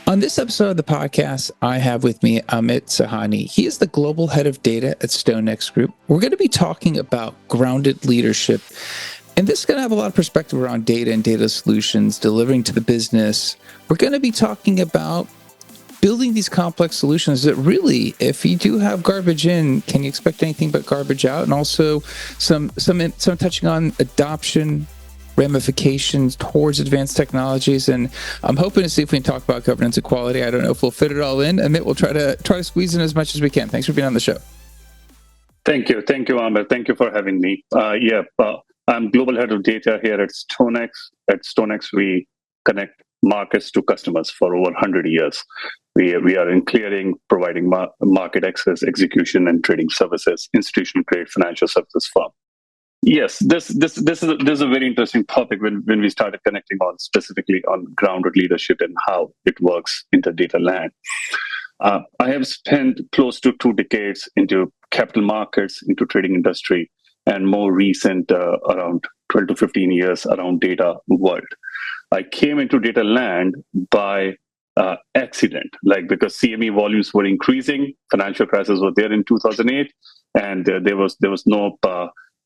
On this episode of the podcast, I have with me Amit Sahani. He is the global head of data at StoneX Group. We're going to be talking about grounded leadership. And this is going to have a lot of perspective around data and data solutions, delivering to the business. We're going to be talking about building these complex solutions that really, if you do have garbage in, can you expect anything but garbage out? And also some touching on adoption, ramifications towards advanced technologies, and I'm hoping to see if we can talk about governance and quality. I don't know if we'll fit it all in, and we'll try to squeeze in as much as we can. Thanks for being on the show. Thank you, Amir. Thank you for having me. I'm global head of data here at StoneX. At StoneX, we connect markets to customers for over 100 years. We are in clearing, providing market access, execution, and trading services, institutional grade financial services firm. Yes, this is a very interesting topic when we started connecting on specifically on grounded leadership and how it works in the data land. I have spent close to 2 decades into capital markets, into trading industry, and more recent around 12 to 15 years around data world. I came into data land by accident, because CME volumes were increasing, financial crisis was there in 2008, and there was no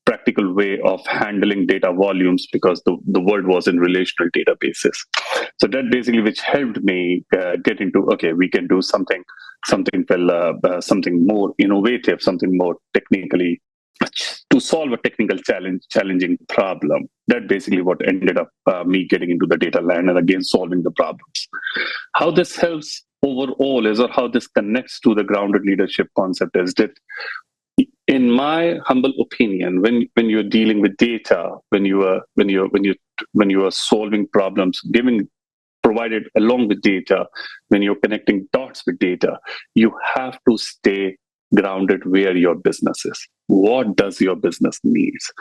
practical way of handling data volumes because the world was in relational databases. So that basically which helped me get into, we can do something more innovative, something more technically to solve a technical challenging problem. That basically what ended up me getting into the data land and again solving the problems. How this helps overall is, or how this connects to the grounded leadership concept is that, in my humble opinion, when you're dealing with data, when you are solving problems, provided along with data, when you're connecting dots with data, you have to stay grounded where your business is. What does your business needs?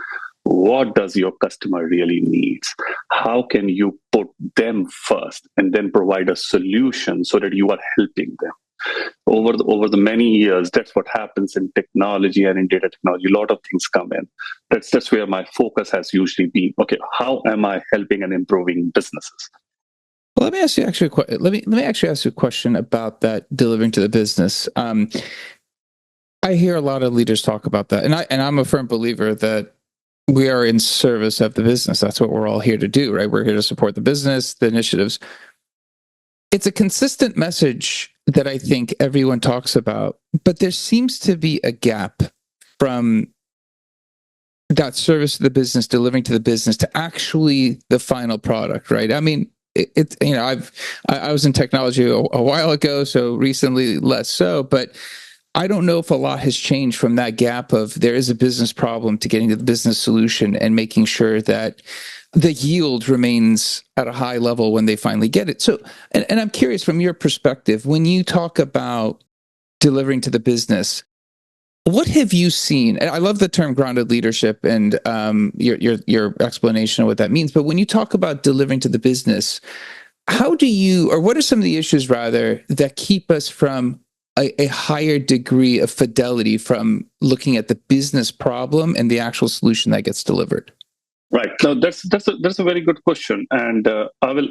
What does your customer really needs? How can you put them first and then provide a solution so that you are helping them? Over the many years, that's what happens in technology and in data technology. A lot of things come in. That's where my focus has usually been. How am I helping and improving businesses? Well, let me ask you ask you a question about that, delivering to the business. I hear a lot of leaders talk about that, and I'm a firm believer that we are in service of the business. That's what we're all here to do, right? We're here to support the business, the initiatives. It's a consistent message that I think everyone talks about, but there seems to be a gap from that service to the business, delivering to the business, to actually the final product, right? I mean, I was in technology a while ago, so recently less so, but I don't know if a lot has changed from that gap of there is a business problem to getting to the business solution and making sure that the yield remains at a high level when they finally get it. So, and I'm curious from your perspective, when you talk about delivering to the business, what have you seen? And I love the term grounded leadership and your explanation of what that means. But when you talk about delivering to the business, what are some of the issues rather that keep us from a higher degree of fidelity from looking at the business problem and the actual solution that gets delivered? Right. Now that's a very good question, and I will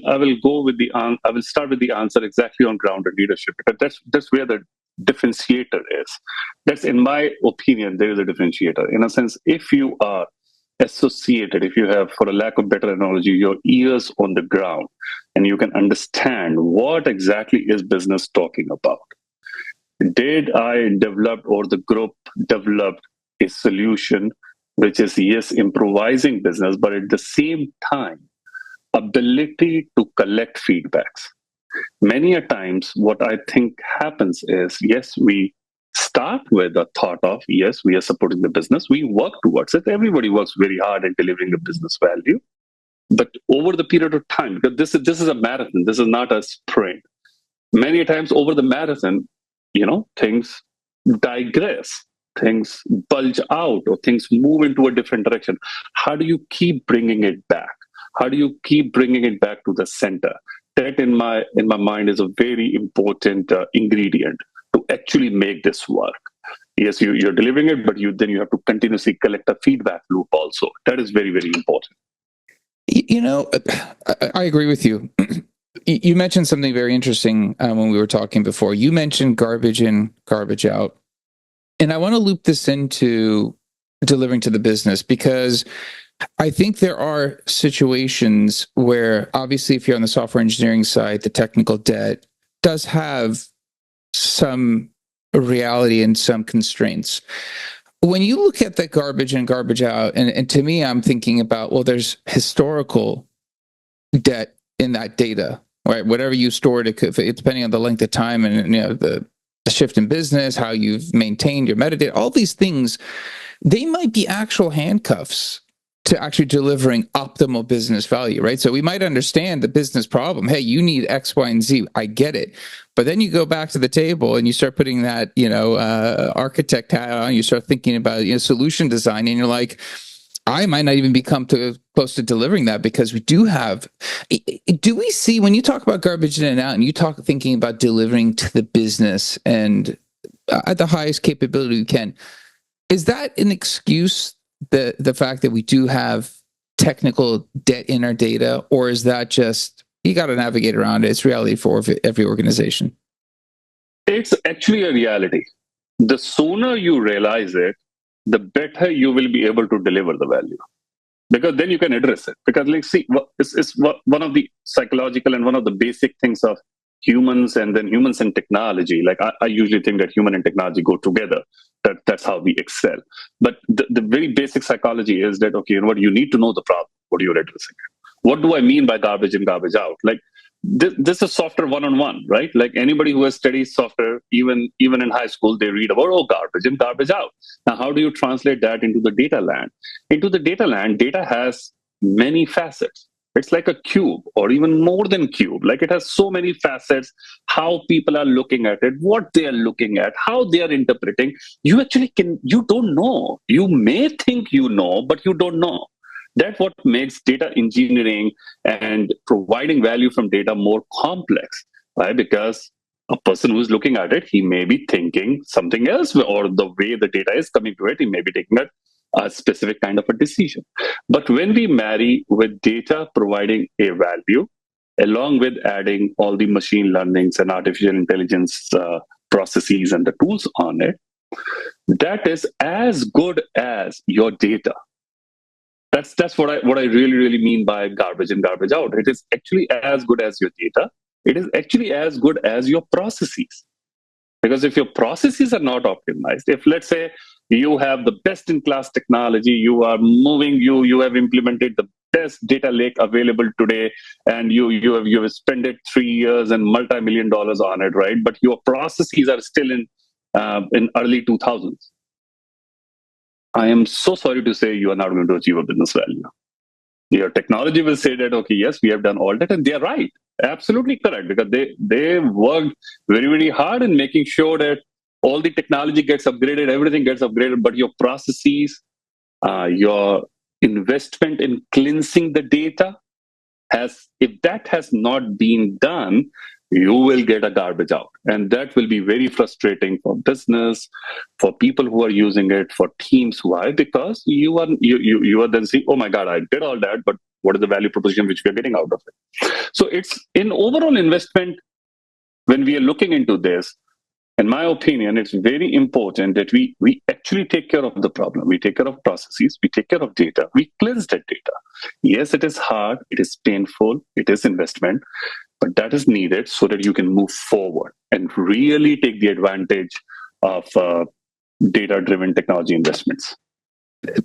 start with the answer exactly on grounded leadership, because that's where the differentiator is. That's, in my opinion, there is a differentiator. In a sense, if you are associated, if you have, for a lack of better analogy, your ears on the ground, and you can understand what exactly is business talking about. Did I develop, or the group developed, a solution which is, yes, improvising business, but at the same time, ability to collect feedbacks? Many a times, what I think happens is, yes, we start with a thought of, yes, we are supporting the business. We work towards it. Everybody works very hard at delivering the business value. But over the period of time, because this is a marathon, this is not a sprint. Many times over the marathon, things digress, things bulge out, or things move into a different direction. How do you keep bringing it back? How do you keep bringing it back to the center? That, in my mind, is a very important ingredient to actually make this work. Yes, you're delivering it, but then you have to continuously collect a feedback loop also. That is very, very important. I agree with you. you mentioned something very interesting when we were talking before. You mentioned garbage in, garbage out. And I want to loop this into delivering to the business, because I think there are situations where, obviously, if you're on the software engineering side, the technical debt does have some reality and some constraints. When you look at the garbage in, garbage out, and to me, I'm thinking about, well, there's historical debt in that data, right? Whatever you stored, it could, depending on the length of time and the shift in business, how you've maintained your metadata, all these things, they might be actual handcuffs to actually delivering optimal business value, right? So we might understand the business problem. Hey, you need X, Y, and Z. I get it. But then you go back to the table and you start putting that, architect hat on. You start thinking about solution design, and you're like, I might not even become close to delivering that, because we do have. Do we see, when you talk about garbage in and out, and you talk thinking about delivering to the business and at the highest capability we can, is that an excuse, the fact that we do have technical debt in our data, or is that just you got to navigate around it? It's reality for every organization. It's actually a reality. The sooner you realize it, the better you will be able to deliver the value, because then you can address it. Because, like, see, it's one of the psychological and one of the basic things of humans, and then humans and technology. Like, I usually think that human and technology go together. That's how we excel. But the very basic psychology is that, okay, you need to know the problem, what you're addressing. What do I mean by garbage in, garbage out? Like, this is software one-on-one, right? Like, anybody who has studied software, even in high school, they read about, garbage in, garbage out. Now, how do you translate that into the data land? Into the data land, data has many facets. It's like a cube, or even more than cube. Like, it has so many facets, how people are looking at it, what they are looking at, how they are interpreting. You don't know. You may think you know, but you don't know. That's what makes data engineering and providing value from data more complex, right? Because a person who's looking at it, he may be thinking something else, or the way the data is coming to it, he may be taking a specific kind of a decision. But when we marry with data providing a value, along with adding all the machine learnings and artificial intelligence processes and the tools on it, that is as good as your data. That's what I really mean by garbage in, garbage out. It is actually as good as your data. It is actually as good as your processes. Because if your processes are not optimized, if, let's say, you have the best in class technology, you are moving, you have implemented the best data lake available today, and you have spent it 3 years and multi-million dollars on it, right? But your processes are still in early 2000s. I am so sorry to say you are not going to achieve a business value. Your technology will say that, okay, yes, we have done all that, and they are right. Absolutely correct, because they worked very, very hard in making sure that all the technology gets upgraded, everything gets upgraded, but your processes, your investment in cleansing the data, if that has not been done, you will get a garbage out. And that will be very frustrating for business, for people who are using it, for teams. Why? Because you are then saying, oh my God, I did all that, but what is the value proposition which we are getting out of it? So it's in overall investment, when we are looking into this, in my opinion, it's very important that we actually take care of the problem. We take care of processes, we take care of data, we cleanse that data. Yes, it is hard, it is painful, it is investment, but that is needed so that you can move forward and really take the advantage of data-driven technology investments.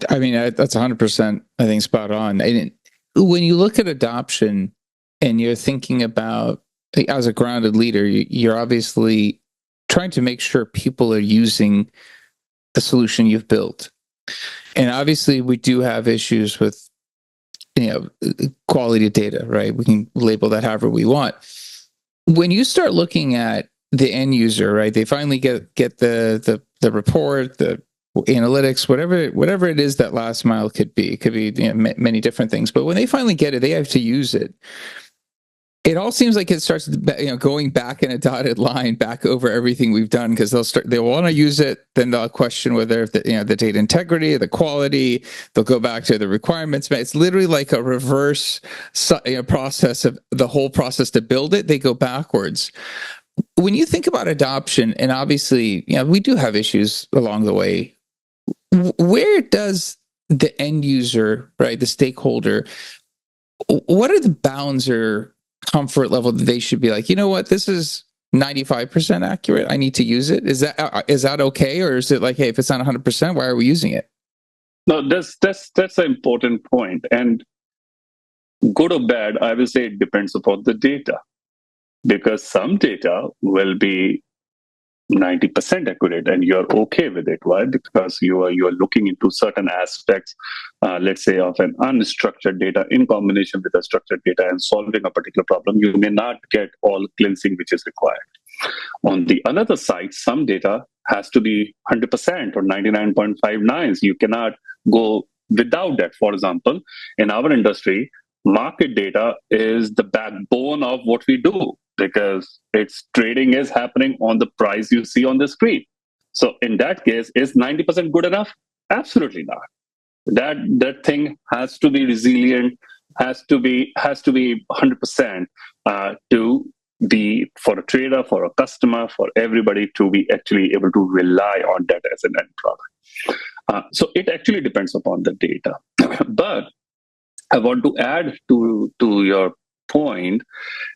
I mean, that's 100%, I think, spot on. And when you look at adoption and you're thinking about, as a grounded leader, you're obviously trying to make sure people are using the solution you've built. And obviously, we do have issues with quality of data, right? We can label that however we want. When you start looking at the end user, right? They finally get the report, the analytics, whatever it is that last mile could be. It could be many different things. But when they finally get it, they have to use it. it all seems like it starts, going back in a dotted line back over everything we've done, because they'll want to use it, then they'll question whether the data integrity, the quality. They'll go back to the requirements. It's literally like a reverse process of the whole process to build it. They go backwards. When you think about adoption, and obviously, we do have issues along the way. Where does the end user, right, the stakeholder, what are the bounds or comfort level that they should be like, what, this is 95% accurate, I need to use it? Is that okay? Or is it like, hey, if it's not 100%, why are we using it? No, that's an important point. And good or bad, I will say it depends upon the data, because some data will be 90% accurate and you're okay with it. Why? Because you are looking into certain aspects, let's say, of an unstructured data in combination with a structured data and solving a particular problem. You may not get all cleansing which is required. On the other side, some data has to be 100% or 99.59. You cannot go without that. For example, in our industry, market data is the backbone of what we do, because its trading is happening on the price you see on the screen. So in that case, is 90% good enough? Absolutely not. That thing has to be resilient, has to be 100% to be, for a trader, for a customer, for everybody to be actually able to rely on that as an end product. So it actually depends upon the data. But I want to add to your point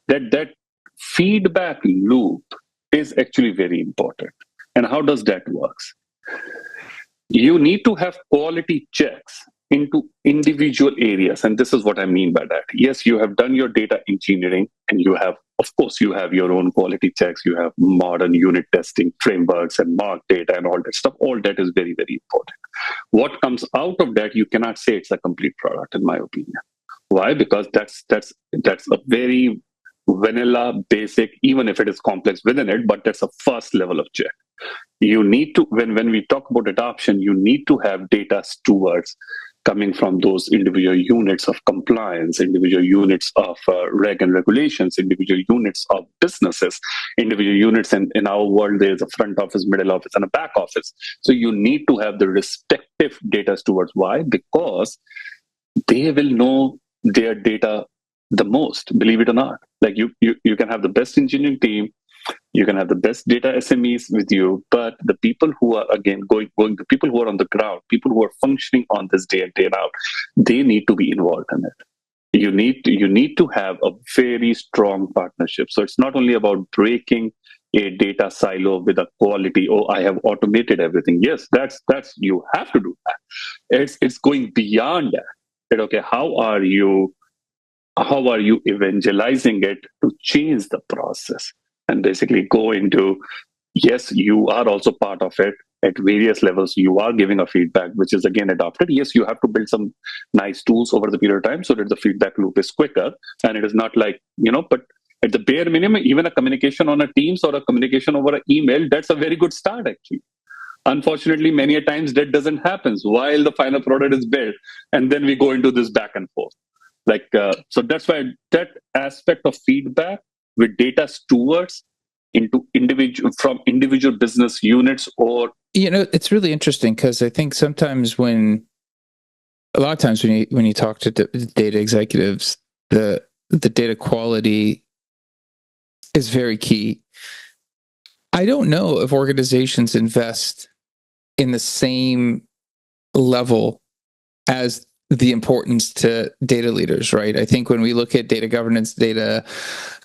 that feedback loop is actually very important. And how does that work? You need to have quality checks into individual areas. And this is what I mean by that. Yes, you have done your data engineering, and you have your own quality checks. You have modern unit testing frameworks and mark data and all that stuff. All that is very, very important. What comes out of that, you cannot say it's a complete product, in my opinion. Why? Because that's a very vanilla, basic, even if it is complex within it, but that's a first level of check. You need to, when we talk about adoption, you need to have data stewards coming from those individual units of compliance, individual units of reg and regulations, individual units of businesses, individual units. In our world, there's a front office, middle office, and a back office. So you need to have the respective data stewards. Why? Because they will know their data the most, believe it or not. Like you can have the best engineering team, you can have the best data SMEs with you, but the people who are, again, the people who are on the ground, people who are functioning on this day in, day out, they need to be involved in it. You need to have a very strong partnership. So it's not only about breaking a data silo with a quality, oh, I have automated everything. Yes, that's you have to do that. It's going beyond that. Okay, how are you evangelizing it to change the process and basically go into, yes, you are also part of it at various levels. You are giving a feedback, which is again adopted. Yes, you have to build some nice tools over the period of time so that the feedback loop is quicker. And it is not like, but at the bare minimum, even a communication on a Teams or a communication over an email, that's a very good start, actually. Unfortunately, many a times that doesn't happen while the final product is built. And then we go into this back and forth. So that's why that aspect of feedback with data stewards from individual business units, or it's really interesting, because I think sometimes a lot of times when you talk to data executives, the data quality is very key. I don't know if organizations invest in the same level as the importance to data leaders, right? I think when we look at data governance, data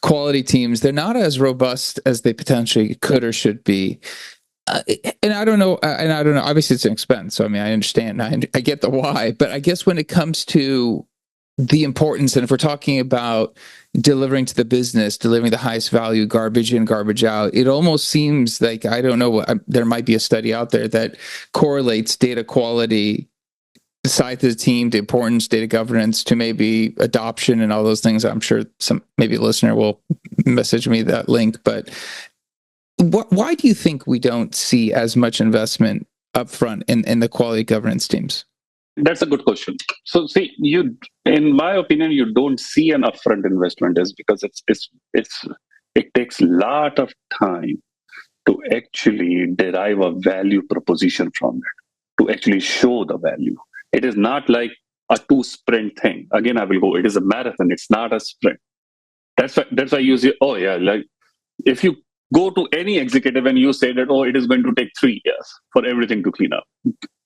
quality teams, they're not as robust as they potentially could or should be. And I don't know. Obviously, it's an expense. So, I mean, I understand. I get the why. But I guess when it comes to the importance, and if we're talking about delivering to the business, delivering the highest value, garbage in, garbage out, it almost seems like, I don't know, there might be a study out there that correlates data quality, the size of the team, the importance, data governance, to maybe adoption and all those things. I'm sure maybe a listener will message me that link. But why do you think we don't see as much investment upfront in the quality governance teams? That's a good question. So, see, in my opinion, you don't see an upfront investment is because it takes a lot of time to actually derive a value proposition from it, to actually show the value. It is not like a two sprint thing. Again, I will go. It is a marathon. It's not a sprint. That's why you say, oh yeah, like if you go to any executive and you say that, oh, it is going to take 3 years for everything to clean up,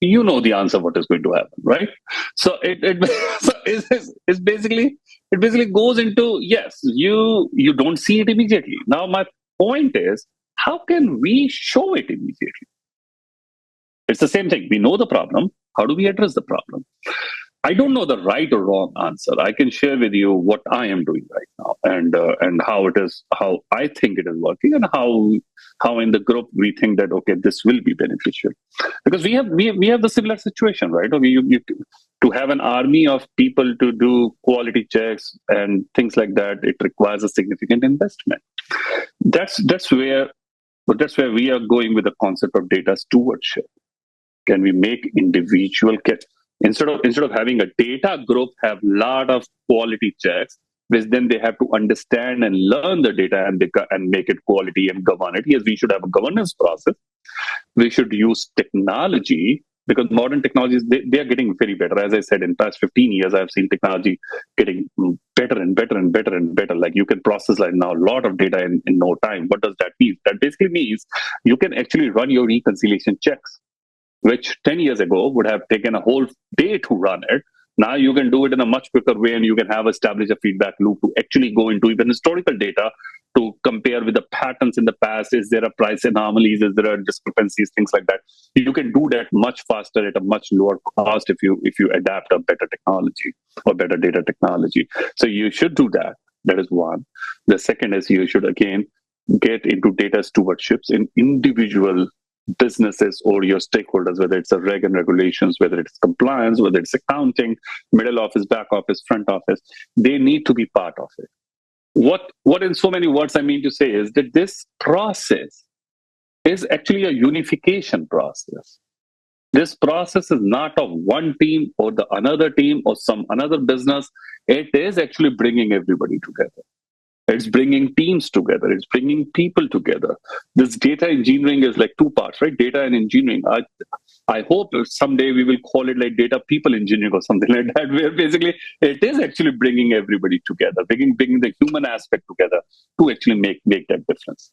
you know the answer what is going to happen, right? So so it basically goes into, yes, you don't see it immediately. Now my point is, how can we show it immediately? It's the same thing. We know the problem. How do we address the problem? I don't know the right or wrong answer. I can share with you what I am doing right now, and how it is, how I think it is working, and how in the group we think that, okay, this will be beneficial, because we have the similar situation, right? To have an army of people to do quality checks and things like that, it requires a significant investment. That's where that's where we are going with the concept of data stewardship. Can we make instead of having a data group have lot of quality checks, which then they have to understand and learn the data and make it quality and govern it? Yes, we should have a governance process. We should use technology, because modern technologies, they are getting very better. As I said, in past 15 years, I've seen technology getting better and better and better and better. Like you can process like now a lot of data in no time. What does that mean? That basically means you can actually run your reconciliation checks, which 10 years ago would have taken a whole day to run it. Now you can do it in a much quicker way, and you can have established a feedback loop to actually go into even historical data to compare with the patterns in the past. Is there a price anomalies? Is there a discrepancies? Things like that. You can do that much faster at a much lower cost if you adapt a better technology or better data technology. So you should do that. That is one. The second is you should again get into data stewardships in individual businesses or your stakeholders, whether it's a reg and regulations, whether it's compliance, whether it's accounting, middle office, back office, front office, they need to be part of it. What in so many words I mean to say is that this process is actually a unification process. This process is not of one team or the another team or some another business. It is actually bringing everybody together. It's bringing teams together. It's bringing people together. This data engineering is like two parts, right? Data and engineering. I hope someday we will call it like data people engineering or something like that, where basically it is actually bringing everybody together, bringing the human aspect together to actually make that difference.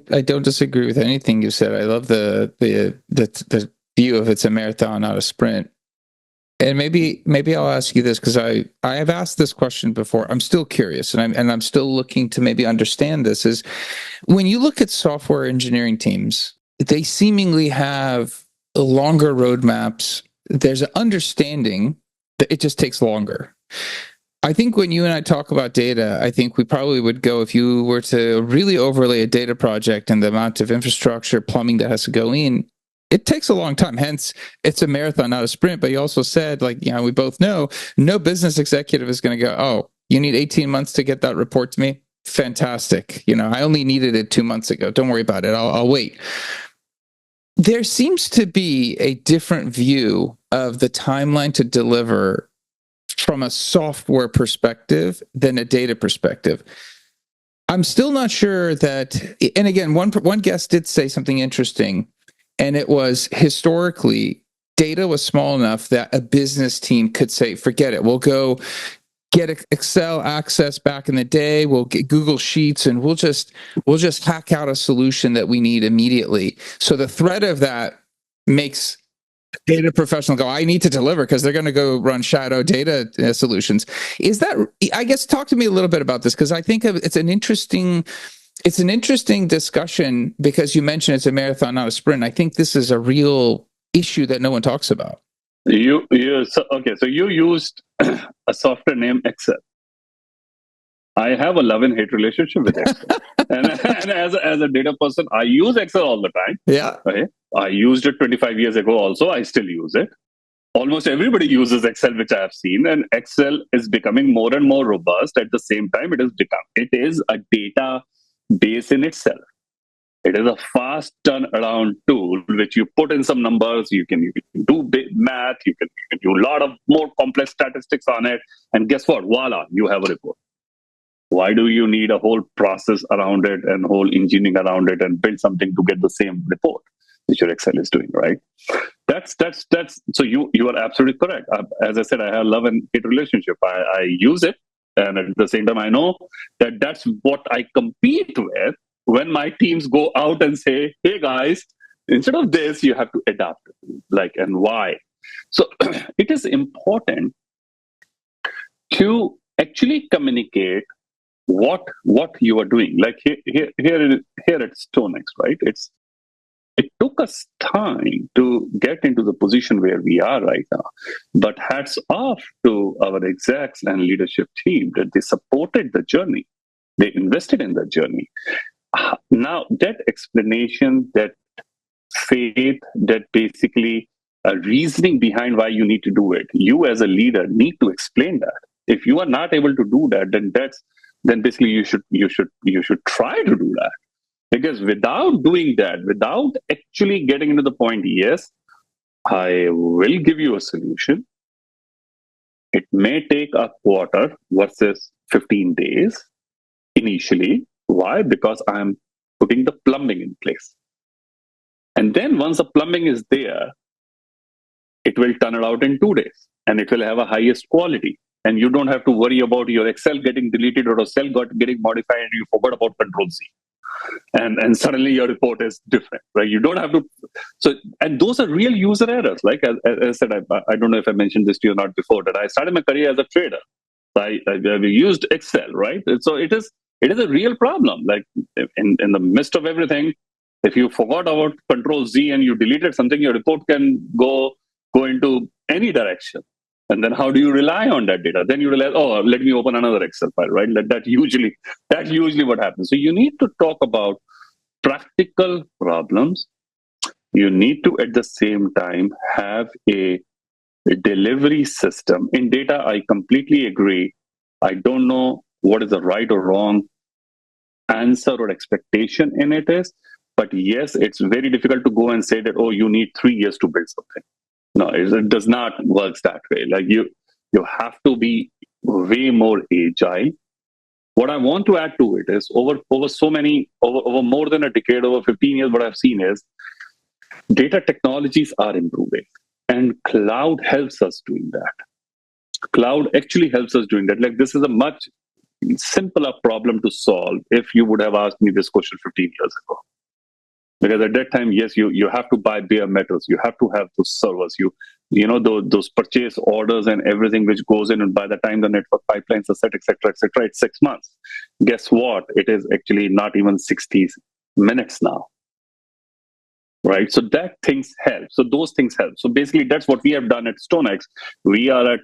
I don't disagree with anything you said. I love the view of it's a marathon, not a sprint. And maybe I'll ask you this, because I have asked this question before. I'm still curious, and I'm still looking to maybe understand this. Is when you look at software engineering teams, they seemingly have longer roadmaps. There's an understanding that it just takes longer. I think when you and I talk about data, I think we probably would go, if you were to really overlay a data project and the amount of infrastructure plumbing that has to go in, it takes a long time. Hence, it's a marathon, not a sprint. But you also said, like, we both know no business executive is going to go, oh, you need 18 months to get that report to me? Fantastic. I only needed it 2 months ago. Don't worry about it. I'll wait. There seems to be a different view of the timeline to deliver from a software perspective than a data perspective. I'm still not sure that, and again, one guest did say something interesting, and it was, historically, data was small enough that a business team could say, forget it, we'll go get Excel access back in the day, we'll get Google Sheets, and we'll just hack out a solution that we need immediately. So the threat of that makes data professional go, I need to deliver, because they're going to go run shadow data solutions. Is that, I guess, talk to me a little bit about this, because I think it's an interesting discussion, because you mentioned it's a marathon, not a sprint. I think this is a real issue that no one talks about. So you used a software named Excel. I have a love and hate relationship with Excel. and as a data person, I use Excel all the time. Yeah. Okay? I used it 25 years ago also. I still use it. Almost everybody uses Excel, which I have seen. And Excel is becoming more and more robust. At the same time, it is a data base in itself. It is a fast turnaround tool which you put in some numbers. You can do big math. You can do a lot of more complex statistics on it. And guess what? Voila, you have a report. Why do you need a whole process around it and whole engineering around it and build something to get the same report which your Excel is doing, right? That's so you are absolutely correct. As I said, I have love and hate relationship. I use it, and at the same time, I know that that's what I compete with when my teams go out and say, "Hey guys, instead of this, you have to adapt." Like, and why? So it is important to actually communicate what you are doing. Like here at StoneX, right? It took us time to get into the position where we are right now. But hats off to our execs and leadership team that they supported the journey. They invested in the journey. Now, that explanation, that faith, that basically a reasoning behind why you need to do it, you as a leader need to explain that. If you are not able to do that, then basically you should try to do that. Because without doing that, without actually getting into the point, yes, I will give you a solution. It may take a quarter versus 15 days initially. Why? Because I'm putting the plumbing in place. And then once the plumbing is there, it will turn it out in 2 days and it will have a highest quality. And you don't have to worry about your Excel getting deleted or a cell getting modified and you forgot about Control Z. And suddenly your report is different, right? You don't have to. So, and those are real user errors. Like as I said, I don't know if I mentioned this to you or not before, that I started my career as a trader. I used Excel, right? So it is a real problem. Like in the midst of everything, if you forgot about Control Z and you deleted something, your report can go into any direction. And then how do you rely on that data? Then you realize, oh, let me open another Excel file, right? That's usually what happens. So you need to talk about practical problems. You need to, at the same time, have a delivery system. In data, I completely agree. I don't know what is the right or wrong answer or expectation in it is. But yes, it's very difficult to go and say that, oh, you need 3 years to build something. No, it does not work that way. Like you have to be way more agile. What I want to add to it is over more than a decade, over 15 years, what I've seen is data technologies are improving, and cloud helps us doing that. Cloud actually helps us doing that. Like this is a much simpler problem to solve if you would have asked me this question 15 years ago. Because at that time, yes, you have to buy bare metals. You have to have those servers. You know those purchase orders and everything which goes in. And by the time the network pipelines are set, etc., it's 6 months. Guess what? It is actually not even 60 minutes now. Right? So that things help. So those things help. So basically, that's what we have done at StoneX. We are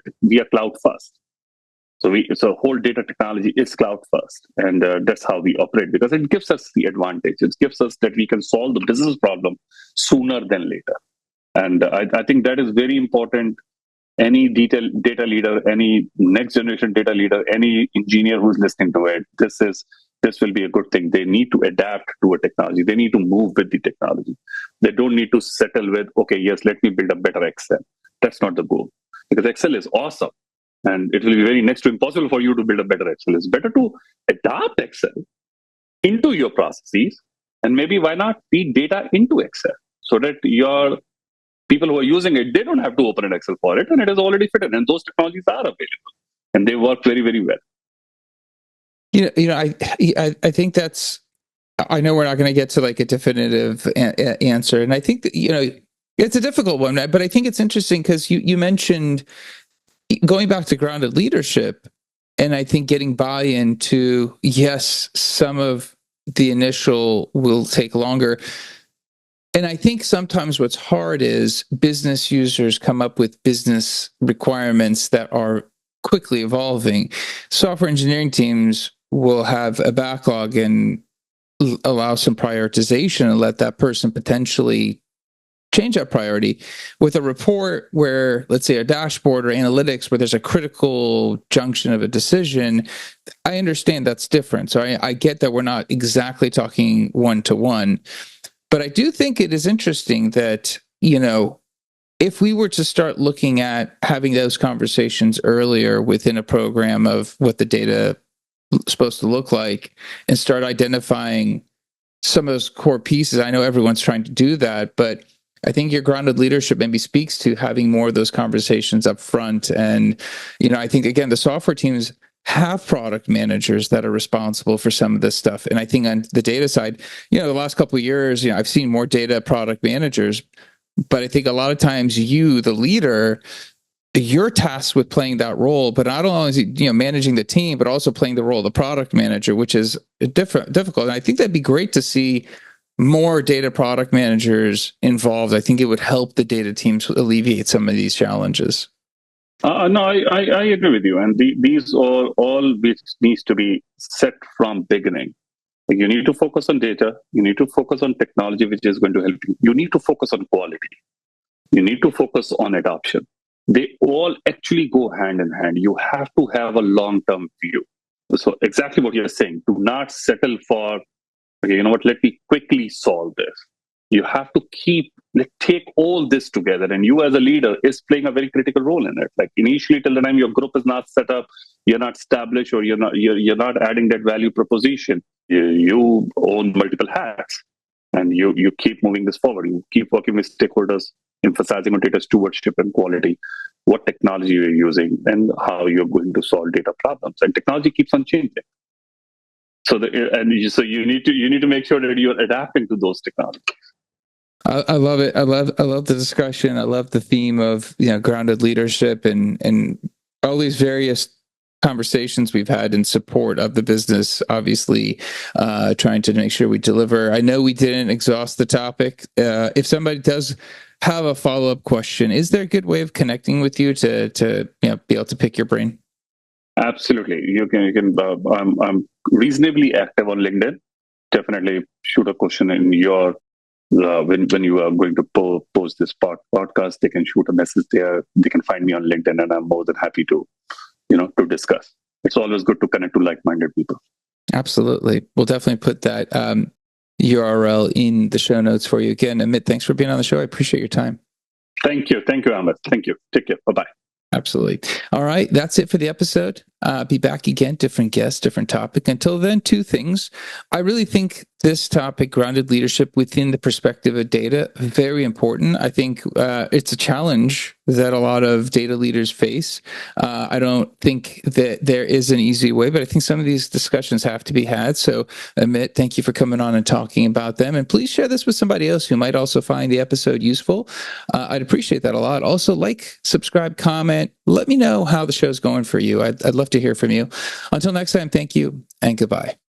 cloud first. So whole data technology is cloud first, and that's how we operate because it gives us the advantage. It gives us that we can solve the business problem sooner than later, and I think that is very important. Any data leader, any next generation data leader, any engineer who's listening to it, this will be a good thing. They need to adapt to a technology. They need to move with the technology. They don't need to settle with, okay, yes, let me build a better Excel. That's not the goal, because Excel is awesome. And it will be very next to impossible for you to build a better Excel. It's better to adapt Excel into your processes, and maybe why not feed data into Excel so that your people who are using it, they don't have to open an Excel for it, and it is already fitted. And those technologies are available, and they work very, very well. I think that's. I know we're not going to get to like a definitive answer, and I think that it's a difficult one, but I think it's interesting because you mentioned going back to grounded leadership, and I think getting buy-in to, yes, some of the initial will take longer. And I think sometimes what's hard is business users come up with business requirements that are quickly evolving. Software engineering teams will have a backlog and allow some prioritization and let that person potentially change that priority. With a report where, let's say, a dashboard or analytics where there's a critical junction of a decision, I understand that's different. So I get that we're not exactly talking one-to-one, but I do think it is interesting that, if we were to start looking at having those conversations earlier within a program of what the data is supposed to look like and start identifying some of those core pieces. I know everyone's trying to do that, but I think your grounded leadership maybe speaks to having more of those conversations up front. And, I think, again, the software teams have product managers that are responsible for some of this stuff. And I think on the data side, the last couple of years, I've seen more data product managers, but I think a lot of times you, the leader, you're tasked with playing that role, but not only managing the team, but also playing the role of the product manager, which is difficult. And I think that'd be great to see more data product managers involved. I think it would help the data teams alleviate some of these challenges. No, I agree with you. And these are all which needs to be set from beginning. You need to focus on data. You need to focus on technology, which is going to help you. You need to focus on quality. You need to focus on adoption. They all actually go hand in hand. You have to have a long-term view. So exactly what you're saying. Do not settle for, okay, you know what, let me quickly solve this. You have to take all this together, and you as a leader is playing a very critical role in it. Like initially, till the time your group is not set up, you're not established, or you're not adding that value proposition. You own multiple hats, and you keep moving this forward. You keep working with stakeholders, emphasizing on data stewardship and quality, what technology you're using, and how you're going to solve data problems. And technology keeps on changing. So you need to make sure that you're adapting to those technologies. I love it. I love the discussion. I love the theme of grounded leadership and all these various conversations we've had in support of the business. Obviously, trying to make sure we deliver. I know we didn't exhaust the topic. If somebody does have a follow-up question, is there a good way of connecting with you to be able to pick your brain? Absolutely, you can. I'm reasonably active on LinkedIn. Definitely shoot a question in your. When you are going to post this podcast, they can shoot a message there. They can find me on LinkedIn, and I'm more than happy to, to discuss. It's always good to connect to like-minded people. Absolutely. We'll definitely put that URL in the show notes for you. Again, Amit, thanks for being on the show. I appreciate your time. Thank you, Amit. Thank you. Take care. Bye-bye. Absolutely. All right. That's it for the episode. Be back again, different guest, different topic. Until then, two things. I really think this topic, grounded leadership within the perspective of data, very important. I think it's a challenge that a lot of data leaders face. I don't think that there is an easy way, but I think some of these discussions have to be had. So, Amit, thank you for coming on and talking about them. And please share this with somebody else who might also find the episode useful. I'd appreciate that a lot. Also, subscribe, comment. Let me know how the show's going for you. I'd love to hear from you. Until next time, thank you and goodbye.